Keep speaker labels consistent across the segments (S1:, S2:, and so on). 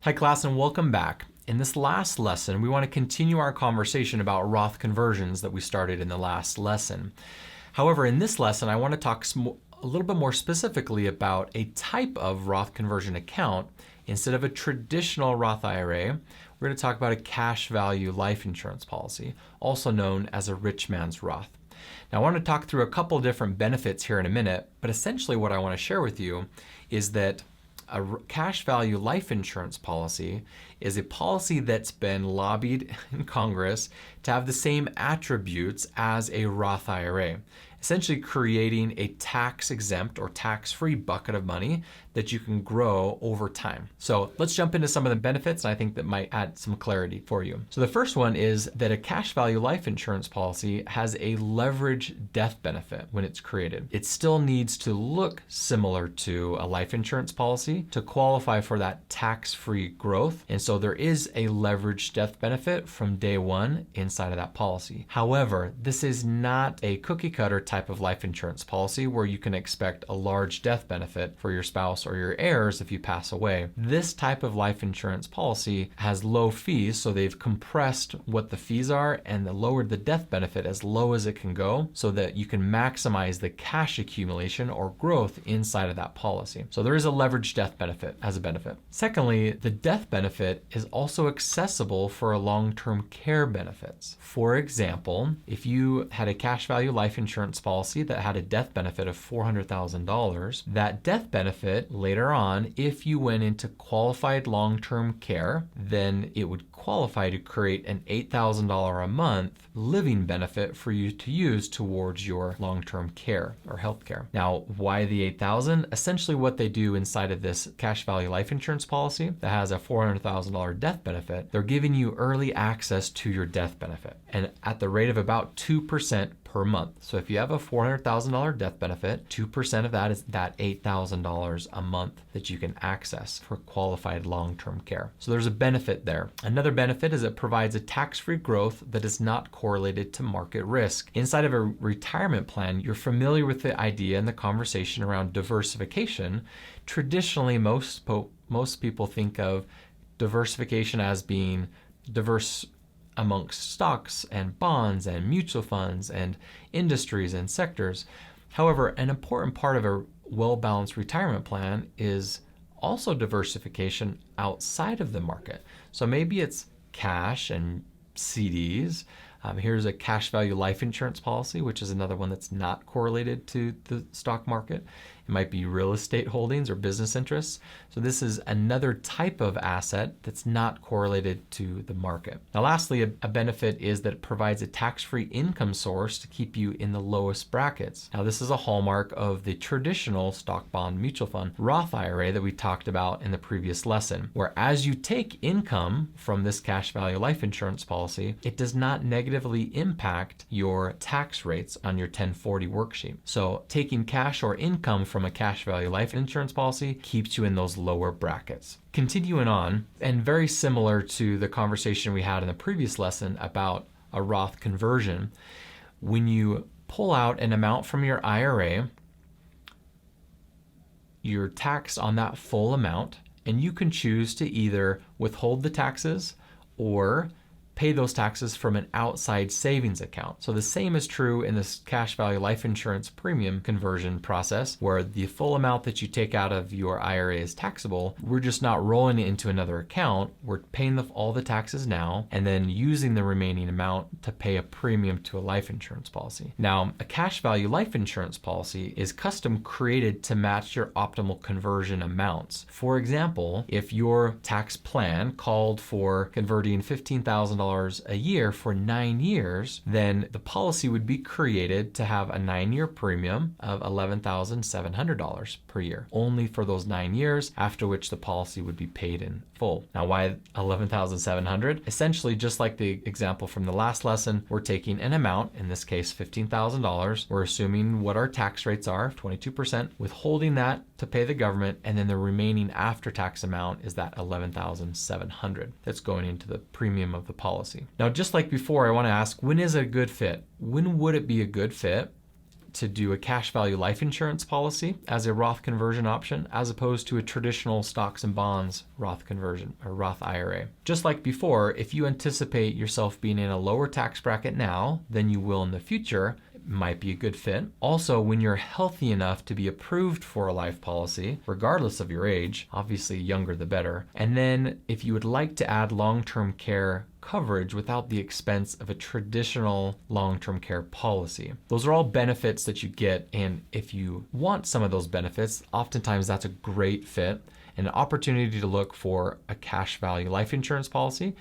S1: Hi class and welcome back. In this last lesson, we want to continue our conversation about Roth conversions that we started in the last lesson. However, in this lesson, I want to talk a little bit more specifically about a type of Roth conversion account. Instead of a traditional Roth IRA, we're going to talk about a cash value life insurance policy, also known as a rich man's Roth. Now, I want to talk through a couple different benefits here in a minute, but essentially what I want to share with you is that a cash value life insurance policy is a policy that's been lobbied in Congress to have the same attributes as a Roth IRA, essentially creating a tax-exempt or tax-free bucket of money that you can grow over time. So let's jump into some of the benefits, and I think that might add some clarity for you. So the first one is that a cash value life insurance policy has a leveraged death benefit when it's created. It still needs to look similar to a life insurance policy to qualify for that tax-free growth. And so there is a leveraged death benefit from day one inside of that policy. However, this is not a cookie cutter type of life insurance policy where you can expect a large death benefit for your spouse or your heirs if you pass away. This type of life insurance policy has low fees, so they've compressed what the fees are and lowered the death benefit as low as it can go so that you can maximize the cash accumulation or growth inside of that policy. So there is a leveraged death benefit as a benefit. Secondly, the death benefit is also accessible for long-term care benefits. For example, if you had a cash value life insurance policy that had a death benefit of $400,000, that death benefit later on, if you went into qualified long-term care, then it would qualify to create an $8,000 a month living benefit for you to use towards your long-term care or health care. Now, why the $8,000? Essentially what they do inside of this cash value life insurance policy that has a $400,000 death benefit, they're giving you early access to your death benefit and at the rate of about 2% per month. So if you have a $400,000 death benefit, 2% of that is that $8,000 a month that you can access for qualified long-term care. So there's a benefit there. Another benefit is it provides a tax-free growth that is not correlated to market risk. Inside of a retirement plan, you're familiar with the idea and the conversation around diversification. Traditionally, most people think of diversification as being diverse amongst stocks and bonds and mutual funds and industries and sectors. However, an important part of a well-balanced retirement plan is also diversification outside of the market. So maybe it's cash and CDs. Here's a cash value life insurance policy, which is another one that's not correlated to the stock market. It might be real estate holdings or business interests. So this is another type of asset that's not correlated to the market. Now, lastly, a benefit is that it provides a tax-free income source to keep you in the lowest brackets. Now, this is a hallmark of the traditional stock bond mutual fund Roth IRA that we talked about in the previous lesson, where as you take income from this cash value life insurance policy, it does not negatively impact your tax rates on your 1040 worksheet. So taking cash or income from a cash value life insurance policy keeps you in those lower brackets. Continuing on, and very similar to the conversation we had in the previous lesson about a Roth conversion, when you pull out an amount from your IRA, you're taxed on that full amount, and you can choose to either withhold the taxes or pay those taxes from an outside savings account. So the same is true in this cash value life insurance premium conversion process, where the full amount that you take out of your IRA is taxable. We're just not rolling it into another account. We're paying all the taxes now and then using the remaining amount to pay a premium to a life insurance policy. Now, a cash value life insurance policy is custom created to match your optimal conversion amounts. For example, if your tax plan called for converting $15,000 a year for 9 years, then the policy would be created to have a 9-year premium of $11,700 per year, only for those 9 years, after which the policy would be paid in full. Now, why $11,700? Essentially, just like the example from the last lesson, we're taking an amount, in this case $15,000. We're assuming what our tax rates are, 22%, withholding that to pay the government, and then the remaining after-tax amount is that $11,700 that's going into the premium of the policy. Now, just like before, I want to ask, when is a good fit? When would it be a good fit to do a cash value life insurance policy as a Roth conversion option, as opposed to a traditional stocks and bonds Roth conversion or Roth IRA. Just like before, if you anticipate yourself being in a lower tax bracket now than you will in the future, it might be a good fit. Also, when you're healthy enough to be approved for a life policy, regardless of your age, obviously younger the better. And then if you would like to add long-term care coverage without the expense of a traditional long-term care policy. Those are all benefits that you get, and if you want some of those benefits, oftentimes that's a great fit and an opportunity to look for a cash value life insurance policy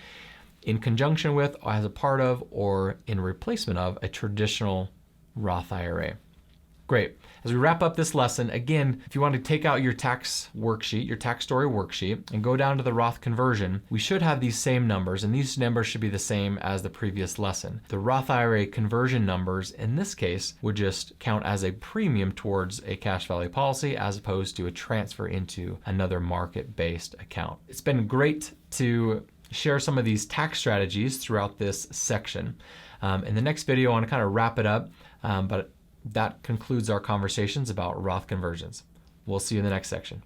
S1: in conjunction with, or as a part of, or in replacement of a traditional Roth IRA. Great. As we wrap up this lesson, again, if you want to take out your tax worksheet, your tax story worksheet, and go down to the Roth conversion, we should have these same numbers, and these numbers should be the same as the previous lesson. The Roth IRA conversion numbers, in this case, would just count as a premium towards a cash value policy as opposed to a transfer into another market-based account. It's been great to share some of these tax strategies throughout this section. In the next video, I want to kind of wrap it up, but that concludes our conversations about Roth conversions. We'll see you in the next section.